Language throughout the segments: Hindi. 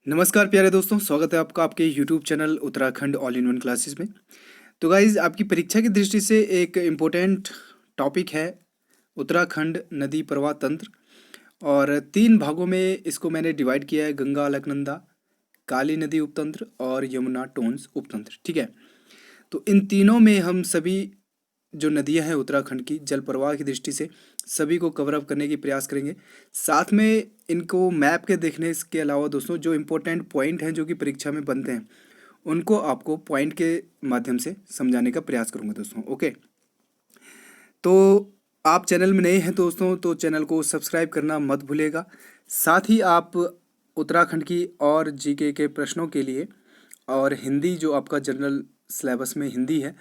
नमस्कार प्यारे दोस्तों, स्वागत है आपका आपके YouTube channel Uttarakhand all in one classes में। तो गाइज़, आपकी परीक्षा की दृष्टि से एक इम्पोर्टेंट टॉपिक है उत्तराखंड नदी प्रवाह तंत्र। और 3 भागों में इसको मैंने डिवाइड किया है: गंगा अलकनंदा, काली नदी उपतंत्र और यमुना टोन्स उपतंत्र। ठीक है, तो इन तीनों में हम सभी जो नदियां हैं उत्तराखंड की जल प्रवाह की दृष्टि से सभी को कवर अप करने की प्रयास करेंगे। साथ में इनको मैप के देखने के अलावा दोस्तों जो इम्पोर्टेंट पॉइंट हैं जो कि परीक्षा में बनते हैं उनको आपको पॉइंट के माध्यम से समझाने का प्रयास करूंगा दोस्तों। ओके, तो आप चैनल में नए हैं दोस्तों तो चैनल को सब्सक्राइब करना मत भूलिएगा। साथ ही आप उत्तराखंड की और जीके के प्रश्नों के लिए और हिंदी जो आपका जनरल सिलेबस में हिंदी है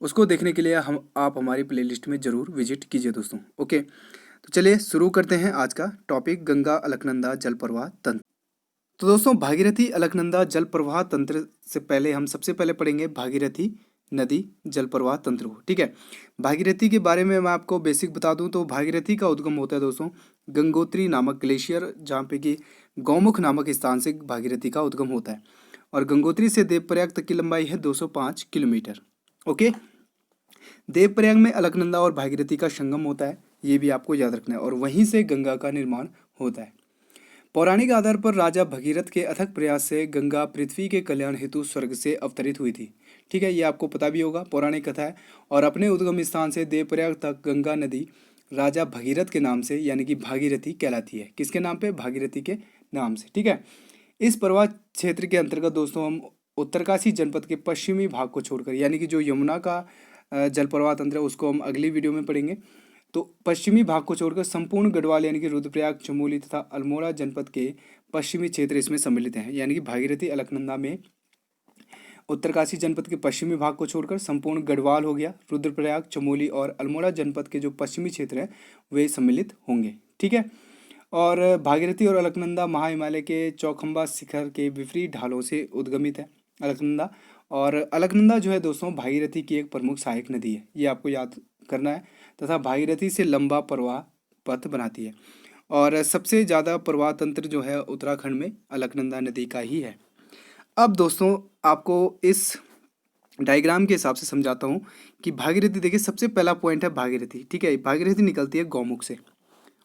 उसको देखने के लिए आप हमारी प्लेलिस्ट में ज़रूर विजिट कीजिए दोस्तों। ओके, तो चलिए शुरू करते हैं आज का टॉपिक, गंगा अलकनंदा जल प्रवाह तंत्र। तो दोस्तों भागीरथी अलकनंदा जल प्रवाह तंत्र से पहले हम सबसे पहले पढ़ेंगे भागीरथी नदी जल प्रवाह तंत्र को। ठीक है, भागीरथी के बारे में मैं आपको बेसिक बता दूं तो भागीरथी का उद्गम होता है दोस्तों गंगोत्री नामक ग्लेशियर, जहाँ पे कि गौमुख नामक स्थान से भागीरथी का उद्गम होता है। और गंगोत्री से देवप्रयाग तक की लंबाई है 205 किलोमीटर। ओके, देवप्रयाग में अलकनंदा और भागीरथी का संगम होता है, ये भी आपको याद रखना है, और वहीं से गंगा का निर्माण होता है। पौराणिक आधार पर राजा भगीरथ के अथक प्रयास से गंगा पृथ्वी के कल्याण हेतु स्वर्ग से अवतरित हुई थी। ठीक है, ये आपको पता भी होगा, पौराणिक कथा है। और अपने उद्गम स्थान से देवप्रयाग तक गंगा नदी राजा भगीरथ के नाम से यानी कि भागीरथी कहलाती है। किसके नाम पे? भागीरथी के नाम से। ठीक है, इस प्रवाह क्षेत्र के अंतर्गत दोस्तों हम उत्तरकाशी जनपद के पश्चिमी भाग को छोड़कर, यानी कि जो यमुना का जल प्रवाह तंत्र है उसको हम अगली वीडियो में पढ़ेंगे, तो पश्चिमी भाग को छोड़कर संपूर्ण गढ़वाल यानी कि रुद्रप्रयाग, चमोली तथा अल्मोड़ा जनपद के पश्चिमी क्षेत्र इसमें सम्मिलित हैं। यानी कि भागीरथी अलकनंदा में उत्तरकाशी जनपद के पश्चिमी भाग को छोड़कर संपूर्ण गढ़वाल हो गया, रुद्रप्रयाग, चमोली और अल्मोड़ा जनपद के जो पश्चिमी क्षेत्र हैं वे सम्मिलित होंगे। ठीक है, और भागीरथी और अलकनंदा महाहिमालय के चौखंबा शिखर के विपरीत ढालों से उद्गमित है अलकनंदा। और अलकनंदा जो है दोस्तों भागीरथी की एक प्रमुख सहायक नदी है, ये आपको याद करना है, तथा भागीरथी से लंबा प्रवाह पथ बनाती है। और सबसे ज़्यादा प्रवाह तंत्र जो है उत्तराखंड में अलकनंदा नदी का ही है। अब दोस्तों आपको इस डायग्राम के हिसाब से समझाता हूँ कि भागीरथी, देखिए सबसे पहला पॉइंट है भागीरथी। ठीक है, भागीरथी निकलती है गौमुख से।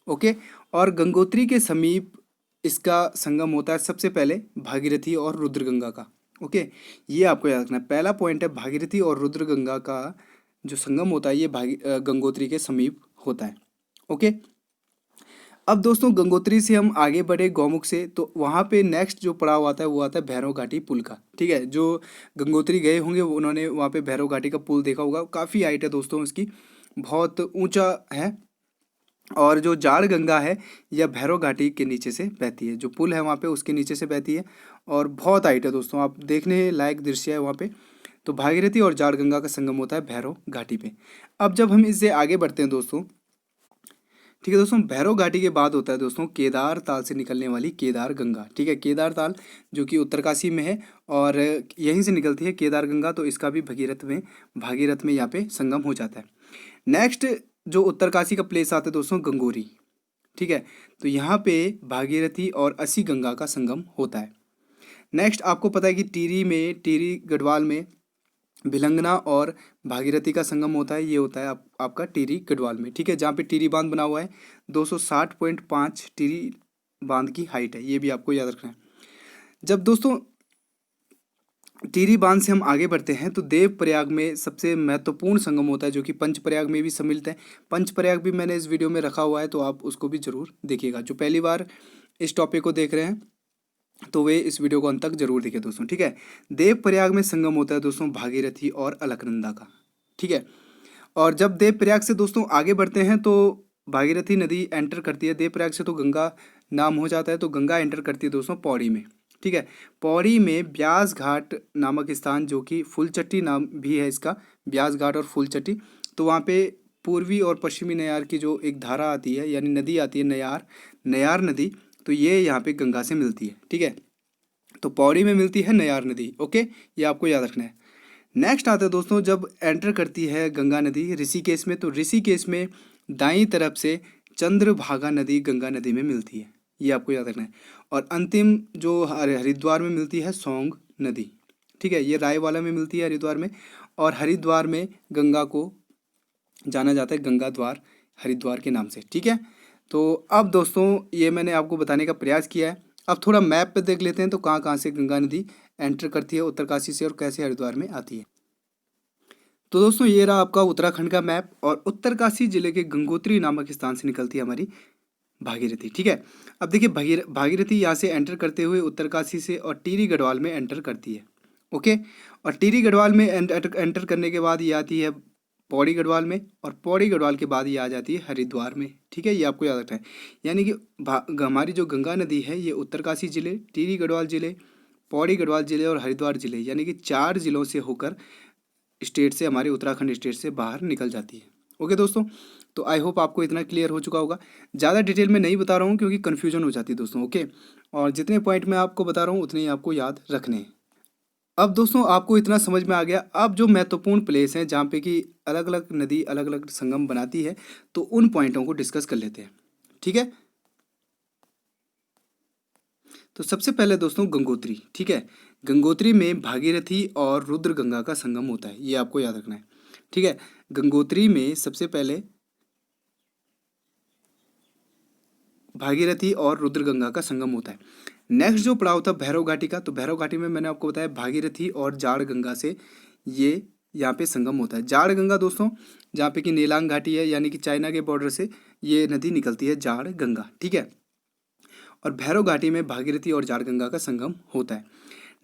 ओके, और गंगोत्री के समीप इसका संगम होता है सबसे पहले भागीरथी और रुद्रगंगा का। ओके, ये आपको याद रखना है, पहला पॉइंट है भागीरथी और रुद्रगंगा का जो संगम होता है ये गंगोत्री के समीप होता है। ओके, अब दोस्तों गंगोत्री से हम आगे बढ़े गौमुख से, तो वहाँ पे नेक्स्ट जो पड़ाव आता है वो आता है भैरव घाटी पुल का। ठीक है, जो गंगोत्री गए होंगे उन्होंने वहाँ पे भैरव घाटी का पुल देखा होगा, काफ़ी हाइट है दोस्तों इसकी, बहुत ऊंचा है। और जो जाड़ गंगा है यह भैरव घाटी के नीचे से बहती है, जो पुल है वहाँ पे उसके नीचे से बहती है, और बहुत हाइट है दोस्तों, आप देखने लायक दृश्य है वहाँ पे। तो भागीरथी और जाड़ गंगा का संगम होता है भैरव घाटी पे। अब जब हम इससे आगे बढ़ते हैं दोस्तों, ठीक है दोस्तों, भैरव घाटी के बाद होता है दोस्तों केदार ताल से निकलने वाली केदार गंगा। ठीक है, केदार ताल जो कि उत्तरकाशी में है और यहीं से निकलती है केदार गंगा, तो इसका भी भागीरथ में यहाँ पे संगम हो जाता है। नेक्स्ट जो उत्तरकाशी का प्लेस आता है दोस्तों गंगोरी। ठीक है, तो यहाँ पे भागीरथी और असी गंगा का संगम होता है। नेक्स्ट आपको पता है कि टीरी गढ़वाल में भिलंगना और भागीरथी का संगम होता है, ये होता है आपका टिहरी गढ़वाल में। ठीक है, जहाँ पे टिहरी बांध बना हुआ है, 260.5 टिहरी बांध की हाइट है, ये भी आपको याद रखना है। जब दोस्तों टिहरी बांध से हम आगे बढ़ते हैं तो देवप्रयाग में सबसे महत्वपूर्ण संगम होता है जो कि पंचप्रयाग में भी सम्मिलित है। पंचप्रयाग भी मैंने इस वीडियो में रखा हुआ है, तो आप उसको भी जरूर देखिएगा। जो पहली बार इस टॉपिक को देख रहे हैं तो वे इस वीडियो को अंत तक जरूर देखें दोस्तों। ठीक है, देवप्रयाग में संगम होता है दोस्तों भागीरथी और अलकनंदा का। ठीक है, और जब देवप्रयाग से दोस्तों आगे बढ़ते हैं तो भागीरथी नदी एंटर करती है देवप्रयाग से, तो गंगा नाम हो जाता है, तो गंगा एंटर करती है दोस्तों पौड़ी में। ठीक है, पौड़ी में ब्यास घाट नामक स्थान जो कि फूलचट्टी नाम भी है इसका, ब्यास घाट और फूलचट्टी, तो वहाँ पे पूर्वी और पश्चिमी नयार की जो एक धारा आती है यानी नदी आती है नयार नदी, तो ये यहाँ पे गंगा से मिलती है। ठीक है, तो पौड़ी में मिलती है नयार नदी। ओके, ये आपको याद रखना है। नेक्स्ट आता है दोस्तों जब एंटर करती है गंगा नदी ऋषिकेश में, तो ऋषिकेश में दाईं तरफ से चंद्रभागा नदी गंगा नदी में मिलती है, ये आपको याद रखना है। और अंतिम जो हरिद्वार में मिलती है सौंग नदी, ठीक है, ये रायवाला में मिलती है हरिद्वार में। और हरिद्वार में गंगा को जाना जाता है गंगा द्वार हरिद्वार के नाम से, ठीक है। तो अब दोस्तों ये मैंने आपको बताने का प्रयास किया है। अब थोड़ा मैप पे देख लेते हैं तो कहाँ कहाँ से गंगा नदी एंटर करती है उत्तरकाशी से और कैसे हरिद्वार में आती है। तो दोस्तों ये रहा आपका उत्तराखंड का मैप, और उत्तरकाशी जिले के गंगोत्री नामक स्थान से निकलती है हमारी भागीरथी, ठीक है। अब देखिए भागीरथी यहाँ से एंटर करते हुए उत्तरकाशी से और टिहरी गढ़वाल में एंटर करती है, ओके। और टिहरी गढ़वाल में एंटर करने के बाद ये आती है पौड़ी गढ़वाल में, और पौड़ी गढ़वाल के बाद ये आ जाती है हरिद्वार में, ठीक है। ये आपको याद रखना है। यानी कि हमारी जो गंगा नदी है ये उत्तरकाशी जिले, टिहरी गढ़वाल जिले, पौड़ी गढ़वाल जिले और हरिद्वार जिले, यानी कि 4 जिलों से होकर स्टेट से, हमारे उत्तराखंड स्टेट से बाहर निकल जाती है, ओके दोस्तों। तो आई होप आपको इतना क्लियर हो चुका होगा। ज़्यादा डिटेल में नहीं बता रहा हूँ क्योंकि कन्फ्यूजन हो जाती है दोस्तों, ओके। और जितने पॉइंट मैं आपको बता रहा हूँ उतने ही आपको याद रखने हैं। अब दोस्तों आपको इतना समझ में आ गया। अब जो महत्वपूर्ण प्लेस हैं जहाँ पे कि अलग अलग नदी अलग अलग संगम बनाती है, तो उन पॉइंटों को डिस्कस कर लेते हैं, ठीक है। तो सबसे पहले दोस्तों गंगोत्री, ठीक है। गंगोत्री में भागीरथी और रुद्र गंगा का संगम होता है, ये आपको याद रखना है, ठीक है। गंगोत्री में सबसे पहले भागीरथी और रुद्र गंगा का संगम होता है। नेक्स्ट जो पड़ाव था भैरव घाटी का, तो भैरव घाटी में मैंने आपको बताया भागीरथी और जाड़ गंगा से ये यहाँ पे संगम होता है। जाड़ गंगा दोस्तों जहाँ पे कि नेलांग घाटी है, यानी कि चाइना के बॉर्डर से ये नदी निकलती है जाड़ गंगा, ठीक है। और भैरव घाटी में भागीरथी और जाड़ गंगा का संगम होता है।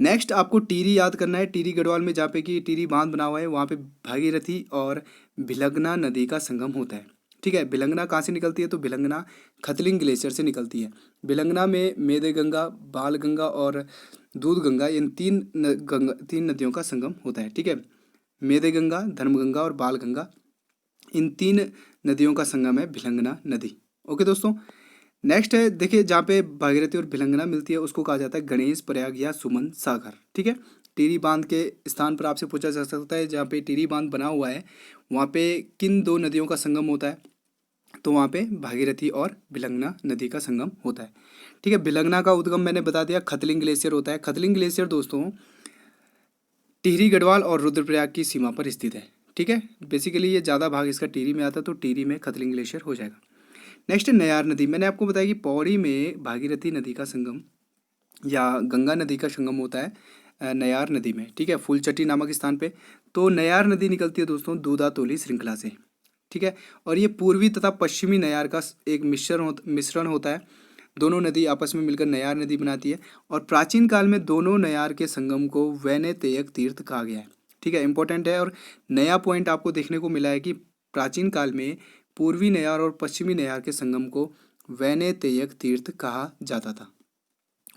नेक्स्ट आपको टिहरी याद करना है। टिहरी गढ़वाल में जहाँ पे कि टिहरी बांध बना हुआ है, वहाँ पे भागीरथी और भिलंगना नदी का संगम होता है, ठीक है। भिलंगना कहाँ से निकलती है, तो भिलंगना खतलिंग ग्लेशियर से निकलती है। भिलंगना में मेदे गंगा, बाल गंगा और दूध गंगा, इन तीन नदियों का संगम होता है, ठीक है। मेदे गंगा, धर्मगंगा और बाल गंगा, इन 3 नदियों का संगम है भिलंगना नदी, ओके दोस्तों। नेक्स्ट है देखिए जहाँ पे भागीरथी और भिलंगना मिलती है उसको कहा जाता है गणेश प्रयाग या सुमन सागर, ठीक है। टिहरी बांध के स्थान पर आपसे पूछा जा सकता है, जहाँ पे टिहरी बांध बना हुआ है वहाँ पे किन 2 नदियों का संगम होता है, तो वहाँ पे भागीरथी और भिलंगना नदी का संगम होता है, ठीक है। भिलंगना का उद्गम मैंने बता दिया, खतलिंग ग्लेशियर होता है। खतलिंग ग्लेशियर दोस्तों टिहरी गढ़वाल और रुद्रप्रयाग की सीमा पर स्थित है, ठीक है। बेसिकली ये ज़्यादा भाग इसका टिहरी में आता है, तो टिहरी में खतलिंग ग्लेशियर हो जाएगा। नेक्स्ट है नयार नदी। मैंने आपको बताया कि पौड़ी में भागीरथी नदी का संगम या गंगा नदी का संगम होता है नयार नदी में, ठीक है, फूलचट्टी नामक स्थान पे। तो नयार नदी निकलती है दोस्तों दूधा तोली श्रृंखला से, ठीक है। और ये पूर्वी तथा पश्चिमी नयार का एक मिश्रण होता है। दोनों नदी आपस में मिलकर नयार नदी बनाती है। और प्राचीन काल में दोनों नयार के संगम को वैनेतेयक तीर्थ कहा गया है, ठीक है, इंपॉर्टेंट है। और नया पॉइंट आपको देखने को मिला है कि प्राचीन काल में पूर्वी नयार और पश्चिमी नयार के संगम को वैनेतेयक तीर्थ कहा जाता था,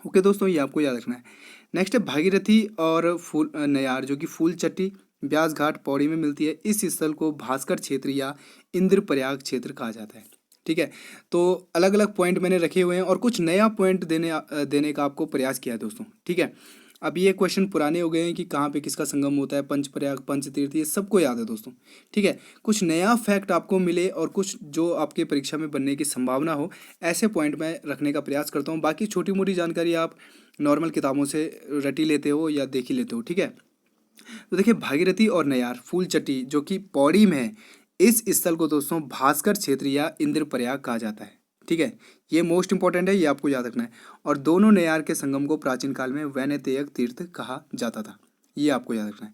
ओके दोस्तों, ये आपको याद रखना है। नेक्स्ट है भागीरथी और फूल नयार जो कि फूलचट्टी ब्यास घाट पौड़ी में मिलती है। इस स्थल को भास्कर क्षेत्र या इंद्रप्रयाग क्षेत्र कहा जाता है, ठीक है। तो अलग अलग पॉइंट मैंने रखे हुए हैं और कुछ नया पॉइंट देने का आपको प्रयास किया है दोस्तों, ठीक है। अब ये क्वेश्चन पुराने हो गए हैं कि कहाँ पे किसका संगम होता है, पंचप्रयाग पंचतीर्थ, ये सबको याद है दोस्तों, ठीक है। कुछ नया फैक्ट आपको मिले और कुछ जो आपके परीक्षा में बनने की संभावना हो, ऐसे पॉइंट मैं रखने का प्रयास करता हूँ। बाकी छोटी मोटी जानकारी आप नॉर्मल किताबों से रटी लेते हो या देख ही लेते हो, ठीक है। तो देखिए भागीरथी और नयार फूलचट्टी जो कि पौड़ी में है, इस स्थल को दोस्तों भास्कर क्षेत्र या इंद्रप्रयाग कहा जाता है, ठीक है। ये मोस्ट इंपॉर्टेंट है, ये आपको याद रखना है। और दोनों नयार के संगम को प्राचीन काल में वैनेतेयक तीर्थ कहा जाता था, ये आपको याद रखना है।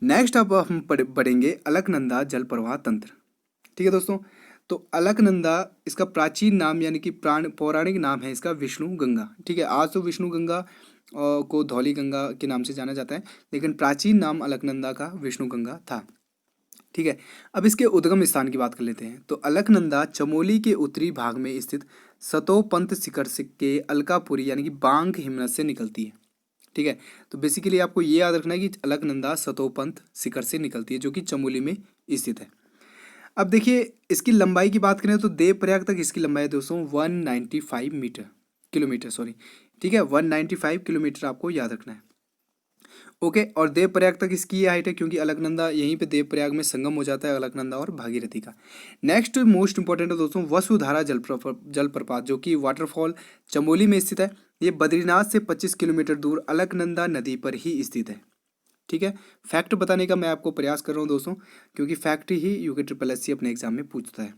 नेक्स्ट अब हम पढ़ेंगे अलकनंदा जल प्रवाह तंत्र, ठीक है दोस्तों। तो अलकनंदा इसका प्राचीन नाम यानी कि पौराणिक नाम है इसका विष्णु गंगा, ठीक है। आज तो विष्णु गंगा को धौली गंगा के नाम से जाना जाता है, लेकिन प्राचीन नाम अलकनंदा का विष्णु गंगा था, ठीक है। अब इसके उद्गम स्थान की बात कर लेते हैं। तो अलकनंदा चमोली के उत्तरी भाग में स्थित सतोपंत शिखर से के अलकापुरी यानी कि बांग हिमनद से निकलती है, ठीक है। तो बेसिकली आपको ये याद रखना है कि अलकनंदा सतोपंत शिखर से निकलती है जो कि चमोली में स्थित है। अब देखिए इसकी लंबाई की बात करें तो देवप्रयाग तक इसकी लंबाई है दोस्तों 195 किलोमीटर, ठीक है, 195 किलोमीटर आपको याद रखना है। ओके, और देवप्रयाग तक इसकी ये हाइट है क्योंकि अलकनंदा यहीं पे देवप्रयाग में संगम हो जाता है अलकनंदा और भागीरथी का। नेक्स्ट मोस्ट इंपॉर्टेंट है दोस्तों वसुधारा जलप्रपात जो कि वाटरफॉल चमोली में स्थित है। ये बद्रीनाथ से 25 किलोमीटर दूर अलकनंदा नदी पर ही स्थित है। ठीक है, फैक्ट बताने का मैं आपको प्रयास कर रहा हूँ दोस्तों, क्योंकि फैक्ट ही यूके ट्रिपल एस सी अपने एग्जाम में पूछता है।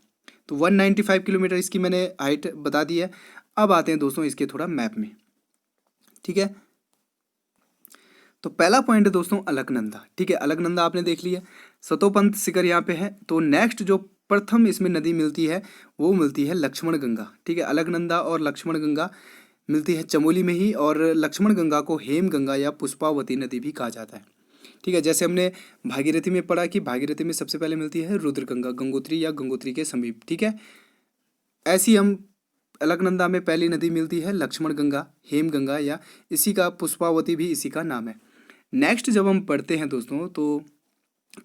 तो 195 किलोमीटर इसकी मैंने हाइट बता दी है। अब आते हैं दोस्तों इसके थोड़ा मैप में। ठीक है, तो पहला पॉइंट है दोस्तों अलकनंदा। ठीक है, अलकनंदा आपने देख लिया, सतोपंथ शिखर यहाँ पे है। तो नेक्स्ट जो प्रथम इसमें नदी मिलती है वो मिलती है लक्ष्मण गंगा। ठीक है, अलकनंदा और लक्ष्मण गंगा मिलती है चमोली में ही, और लक्ष्मण गंगा को हेम गंगा या पुष्पावती नदी भी कहा जाता है। ठीक है, जैसे हमने भागीरथी में पढ़ा कि भागीरथी में सबसे पहले मिलती है रुद्र गंगा, गंगोत्री या गंगोत्री के समीप। ठीक है, ऐसी हम अलकनंदा में पहली नदी मिलती है लक्ष्मण गंगा, हेम गंगा, या इसी का पुष्पावती भी इसी का नाम है। नेक्स्ट जब हम पढ़ते हैं दोस्तों तो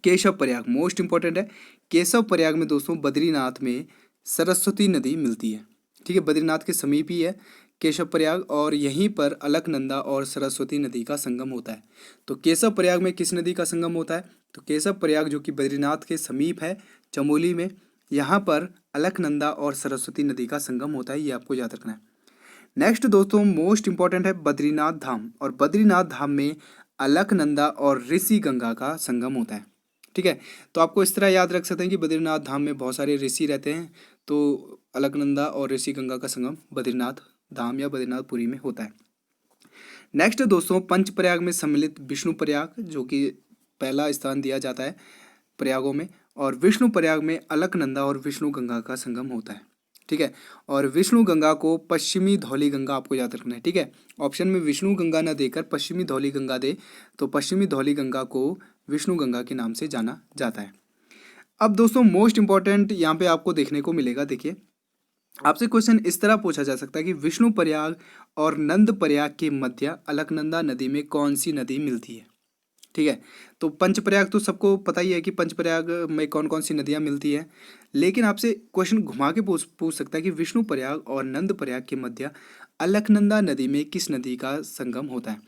केशव प्रयाग मोस्ट इंपॉर्टेंट है। केशव प्रयाग में दोस्तों बद्रीनाथ में सरस्वती नदी मिलती है। ठीक है, बद्रीनाथ के समीप ही है केशव प्रयाग, और यहीं पर अलकनंदा और सरस्वती नदी का संगम होता है। तो केशव प्रयाग में किस नदी का संगम होता है? तो केशव प्रयाग जो कि बद्रीनाथ के समीप है चमोली में, यहाँ पर अलकनंदा और सरस्वती नदी का संगम होता है, ये आपको याद रखना है। नेक्स्ट दोस्तों मोस्ट इंपॉर्टेंट है बद्रीनाथ धाम, और बद्रीनाथ धाम में अलकनंदा और ऋषि गंगा का संगम होता है। ठीक है, तो आपको इस तरह याद रख सकते हैं कि बद्रीनाथ धाम में बहुत सारे ऋषि रहते हैं, तो अलकनंदा और ऋषि गंगा का संगम बद्रीनाथ धाम या बद्रीनाथपुरी में होता है। नेक्स्ट दोस्तों पंचप्रयाग में सम्मिलित विष्णु प्रयाग जो कि पहला स्थान दिया जाता है प्रयागों में, और विष्णु प्रयाग में अलकनंदा और विष्णु गंगा का संगम होता है। ठीक है, और विष्णु गंगा को पश्चिमी धौली गंगा आपको याद रखना है। ठीक है, ऑप्शन में विष्णु गंगा न देकर पश्चिमी धौली गंगा दे, तो पश्चिमी धौली गंगा को विष्णु गंगा के नाम से जाना जाता है। अब दोस्तों मोस्ट इंपॉर्टेंट यहाँ पे आपको देखने को मिलेगा, देखिए आपसे क्वेश्चन इस तरह पूछा जा सकता है कि विष्णु प्रयाग और नंद प्रयाग के मध्य अलकनंदा नदी में कौन सी नदी मिलती है? ठीक है, तो पंचप्रयाग तो सबको पता ही है कि पंचप्रयाग में कौन कौन सी नदियाँ मिलती हैं, लेकिन आपसे क्वेश्चन घुमा के पूछ सकता है कि विष्णु प्रयाग और नंद प्रयाग के मध्य अलकनंदा नदी में किस नदी का संगम होता है?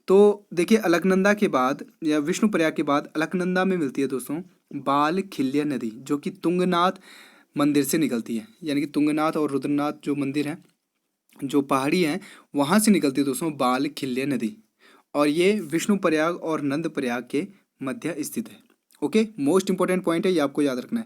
तो देखिए अलकनंदा के बाद या विष्णु प्रयाग के बाद अलकनंदा में मिलती है दोस्तों बाल खिल्य नदी, जो कि तुंगनाथ मंदिर से निकलती है। यानी कि तुंगनाथ और रुद्रनाथ जो मंदिर हैं, जो पहाड़ी हैं, वहाँ से निकलती है दोस्तों बाल खिल्य नदी, और ये विष्णु प्रयाग और नंद प्रयाग के मध्य स्थित है। ओके, मोस्ट इंपॉर्टेंट पॉइंट है, ये आपको याद रखना है।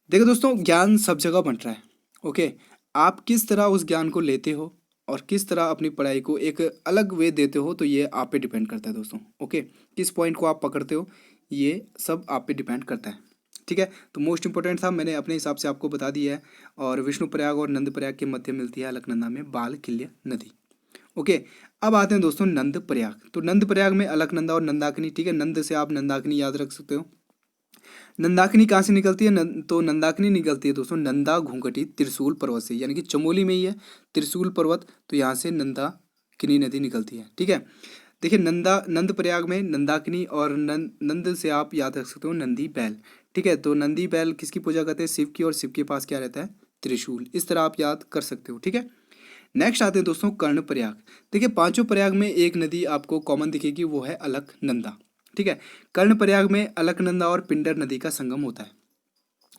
देखो दोस्तों ज्ञान सब जगह बंट रहा है। ओके, आप किस तरह उस ज्ञान को लेते हो और किस तरह अपनी पढ़ाई को एक अलग वे देते हो, तो ये आप पे डिपेंड करता है दोस्तों। ओके, किस पॉइंट को आप पकड़ते हो ये सब आप पे डिपेंड करता है। ठीक है, तो मोस्ट इंपॉर्टेंट था, मैंने अपने हिसाब से आपको बता दिया है। और विष्णु प्रयाग और नंद प्रयाग के मध्य मिलती है अलकनंदा में बाल खिल्य नदी। ओके, अब आते हैं दोस्तों नंद प्रयाग। तो नंद प्रयाग में अलकनंदा और नंदाकिनी। ठीक है, नंद से आप नंदाकिनी याद रख सकते हो। नंदाकिनी कहाँ से निकलती है? तो नंदाकिनी निकलती है दोस्तों नंदा घूंघटी त्रिशूल पर्वत से, यानी कि चमोली में ही है त्रिशूल पर्वत, तो यहाँ से नंदाकिनी नदी निकलती है। ठीक है, देखिए नंद प्रयाग में नंदाकिनी और नंद से आप याद रख सकते हो नंदी बैल। ठीक है, तो नंदी बैल किसकी पूजा करते हैं? शिव की, और शिव के पास क्या रहता है? त्रिशूल। इस तरह आप याद कर सकते हो। ठीक है, नेक्स्ट आते हैं दोस्तों कर्ण प्रयाग। देखिए पांचों प्रयाग में एक नदी आपको कॉमन दिखेगी, वो है अलकनंदा। ठीक है, कर्ण प्रयाग में अलकनंदा और पिंडर नदी का संगम होता है।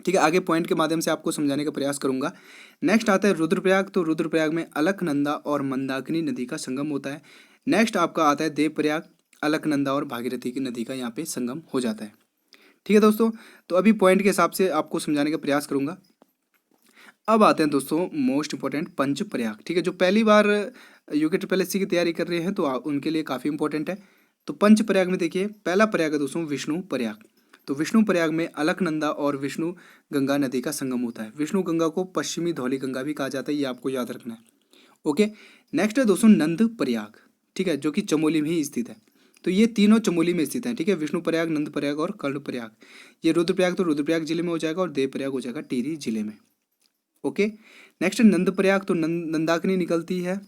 ठीक है, आगे पॉइंट के माध्यम से आपको समझाने का प्रयास करूंगा। नेक्स्ट आता है रुद्रप्रयाग। तो रुद्रप्रयाग में अलकनंदा और मंदाकिनी नदी का संगम होता है। नेक्स्ट आपका आता है देवप्रयाग, अलकनंदा और भागीरथी की नदी का यहाँ पे संगम हो जाता है। ठीक है दोस्तों, तो अभी पॉइंट के हिसाब से आपको समझाने का प्रयास करूंगा। अब आते हैं दोस्तों मोस्ट इंपॉर्टेंट पंचप्रयाग। ठीक है, जो पहली बार यूके ट्रिपल एस सी की तैयारी कर रहे हैं तो उनके लिए काफ़ी इंपॉर्टेंट है। तो पंचप्रयाग में देखिए पहला प्रयाग है दोस्तों विष्णु प्रयाग। तो विष्णु प्रयाग में अलकनंदा और विष्णु गंगा नदी का संगम होता है। विष्णु गंगा को पश्चिमी धौली गंगा भी कहा जाता है, ये आपको याद रखना है। ओके, नेक्स्ट है दोस्तों नंद प्रयाग। ठीक है, जो कि चमोली में ही स्थित है। तो ये तीनों चमोली में स्थित हैं। ठीक है, विष्णु प्रयाग, नंद प्रयाग और कर्ण प्रयाग। ये रुद्रप्रयाग तो रुद्रप्रयाग जिले में हो जाएगा, और देवप्रयाग हो जाएगा टिहरी जिले में। ओके, नेक्स्ट नंद प्रयाग। तो नंदाकिनी निकलती है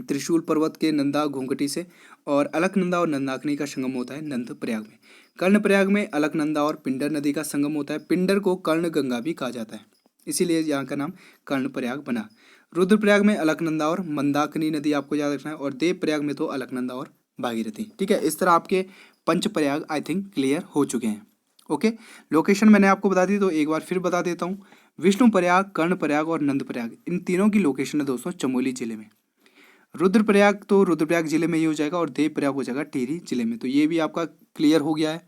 त्रिशूल पर्वत के नंदा घूंघटी से, और अलकनंदा और नंदाकिनी का संगम होता है नंद प्रयाग में। कर्ण प्रयाग में अलकनंदा और पिंडर नदी का संगम होता है। पिंडर को कर्ण गंगा भी कहा जाता है, इसीलिए यहाँ का नाम कर्ण प्रयाग बना। रुद्रप्रयाग में अलकनंदा और मंदाकिनी नदी आपको याद रखना है, और देवप्रयाग में तो अलकनंदा और भागीरथी। ठीक है, इस तरह आपके पंच प्रयाग आई थिंक क्लियर हो चुके हैं। ओके, लोकेशन मैंने आपको बता दी तो एक बार फिर बता देता हूँ। विष्णु प्रयाग, कर्ण प्रयाग और नंद प्रयाग, इन तीनों की लोकेशन है दोस्तों चमोली जिले में। रुद्रप्रयाग तो रुद्रप्रयाग जिले में ही हो जाएगा और देव प्रयाग हो जाएगा टिहरी जिले में। तो ये भी आपका क्लियर हो गया है।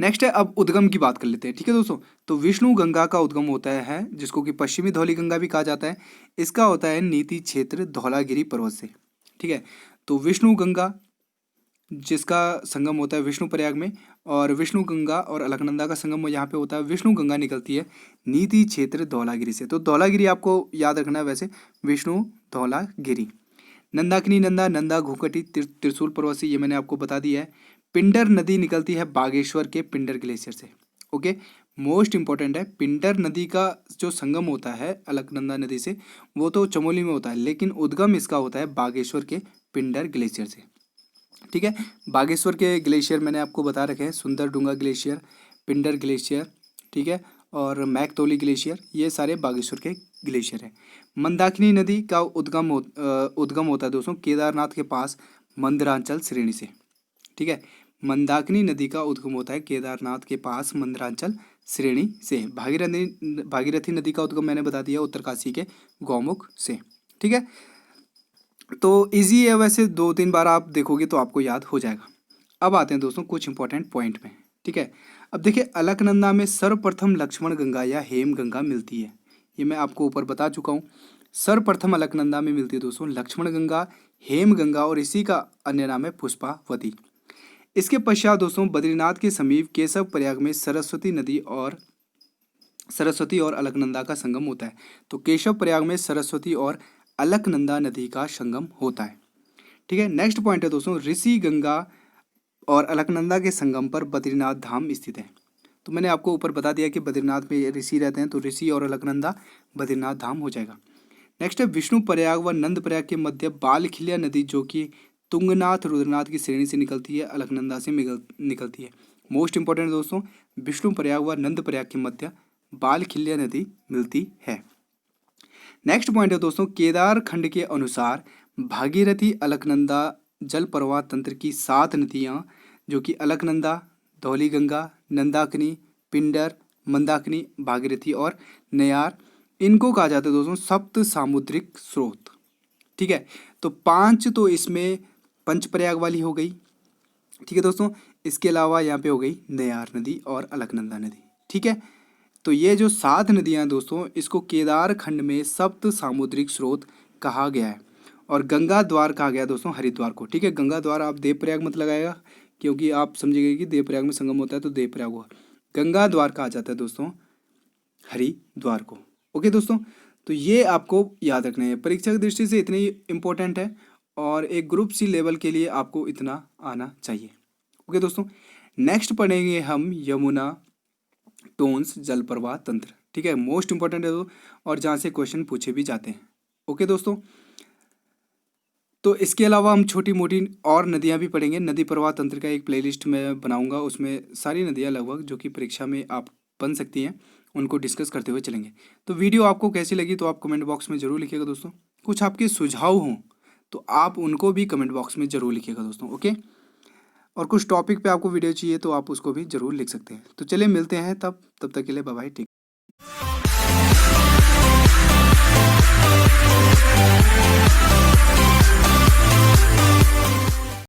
नेक्स्ट है, अब उद्गम की बात कर लेते हैं। ठीक है दोस्तों, तो विष्णु गंगा का उद्गम होता है, जिसको कि पश्चिमी धौली गंगा भी कहा जाता है। इसका होता है नीति क्षेत्र धौलागिरी पर्वत से। ठीक है, तो विष्णु गंगा जिसका संगम होता है विष्णु प्रयाग में, और विष्णु गंगा और अलकनंदा का संगम यहाँ पे होता है। विष्णु गंगा निकलती है नीति क्षेत्र धौलागिरी से। तो धौलागिरी आपको याद रखना है वैसे, विष्णु धौलागिरी। नंदाकिनी नंदा, नंदा घूकटी त्रिशूल पर्वत से, ये मैंने आपको बता दिया है। पिंडर नदी निकलती है बागेश्वर के पिंडर ग्लेशियर से। ओके, मोस्ट इंपॉर्टेंट है, पिंडर नदी का जो संगम होता है अलकनंदा नदी से, वो तो चमोली में होता है, लेकिन उद्गम इसका होता है बागेश्वर के पिंडर ग्लेशियर से। ठीक है, बागेश्वर के ग्लेशियर मैंने आपको बता रखे हैं, सुंदरडूंगा ग्लेशियर, पिंडर ग्लेशियर, ठीक है, और मैकतोली ग्लेशियर, ये सारे बागेश्वर के ग्लेशियर हैं। मंदाकिनी नदी का उद्गम होता है दोस्तों केदारनाथ के पास मंदरांचल श्रेणी से। ठीक है, मंदाकिनी नदी का उद्गम होता है केदारनाथ के पास मंदरांचल श्रेणी से। भागीरथी नदी का उद्गम मैंने बता दिया उत्तरकाशी के गौमुख से। ठीक है, तो इजी है वैसे, 2-3 बार आप देखोगे तो आपको याद हो जाएगा। अब आते हैं दोस्तों कुछ इंपॉर्टेंट पॉइंट में। ठीक है, अब देखिए, अलकनंदा में सर्वप्रथम लक्ष्मण गंगा या हेम गंगा मिलती है। ये मैं आपको ऊपर बता चुका हूँ। सर्वप्रथम अलकनंदा में मिलती है दोस्तों लक्ष्मण गंगा, हेम गंगा, और इसी का अन्य नाम है पुष्पावती। इसके पश्चात दोस्तों बद्रीनाथ के समीप केशव प्रयाग में सरस्वती और अलकनंदा का संगम होता है। तो केशव प्रयाग में सरस्वती और अलकनंदा नदी का संगम होता है। ठीक है, नेक्स्ट पॉइंट है दोस्तों, ऋषि गंगा और अलकनंदा के संगम पर बद्रीनाथ धाम स्थित है। तो मैंने आपको ऊपर बता दिया कि बद्रीनाथ में ऋषि रहते हैं, तो ऋषि और अलकनंदा बद्रीनाथ धाम हो जाएगा। नेक्स्ट है, विष्णु प्रयाग व नंद प्रयाग के मध्य बालखिल्या नदी, जो कि तुंगनाथ रुद्रनाथ की श्रेणी से निकलती है, अलकनंदा से निकलती है। मोस्ट इंपॉर्टेंट दोस्तों, विष्णु प्रयाग व नंद प्रयाग के मध्य बालखिल्या नदी मिलती है। नेक्स्ट पॉइंट है दोस्तों, केदार खंड के अनुसार भागीरथी अलकनंदा जल प्रवाह तंत्र की 7 नदियाँ, जो कि अलकनंदा, धौली गंगा, नंदाकिनी, पिंडर, मंदाकिनी, भागीरथी और नयार, इनको कहा जाता है दोस्तों सप्त सामुद्रिक स्रोत। ठीक है, तो 5 तो इसमें पंचप्रयाग वाली हो गई। ठीक है दोस्तों, इसके अलावा यहाँ पे हो गई नयार नदी और अलकनंदा नदी। ठीक है, तो ये जो 7 नदियाँ दोस्तों, इसको केदार खंड में सप्त सामुद्रिक स्रोत कहा गया है। और गंगा द्वार कहा गया दोस्तों हरिद्वार को। ठीक है, गंगा द्वार आप देवप्रयाग मत लगाएगा, क्योंकि आप समझिएगा कि देवप्रयाग में संगम होता है, तो देवप्रयाग हुआ। गंगा द्वार कहा जाता है दोस्तों हरिद्वार को। ओके दोस्तों, तो ये आपको याद रखना है, परीक्षा की दृष्टि से इतनी इंपॉर्टेंट है, और एक ग्रुप सी लेवल के लिए आपको इतना आना चाहिए। ओके दोस्तों, नेक्स्ट पढ़ेंगे हम यमुना टोन्स जल प्रवाह तंत्र। ठीक है, मोस्ट इंपॉर्टेंट है और जहाँ से क्वेश्चन पूछे भी जाते हैं। ओके दोस्तों, तो इसके अलावा हम छोटी मोटी और नदियाँ भी पढ़ेंगे। नदी प्रवाह तंत्र का एक प्लेलिस्ट मैं बनाऊंगा, उसमें सारी नदियाँ लगभग जो कि परीक्षा में आप बन सकती हैं, उनको डिस्कस करते हुए चलेंगे। तो वीडियो आपको कैसी लगी तो आप कमेंट बॉक्स में ज़रूर लिखिएगा दोस्तों। कुछ आपके सुझाव हों तो आप उनको भी कमेंट बॉक्स में ज़रूर लिखिएगा दोस्तों। ओके, और कुछ टॉपिक पे आपको वीडियो चाहिए तो आप उसको भी ज़रूर लिख सकते हैं। तो चलिए मिलते हैं तब तक के लिए बाय बाय। ठीक।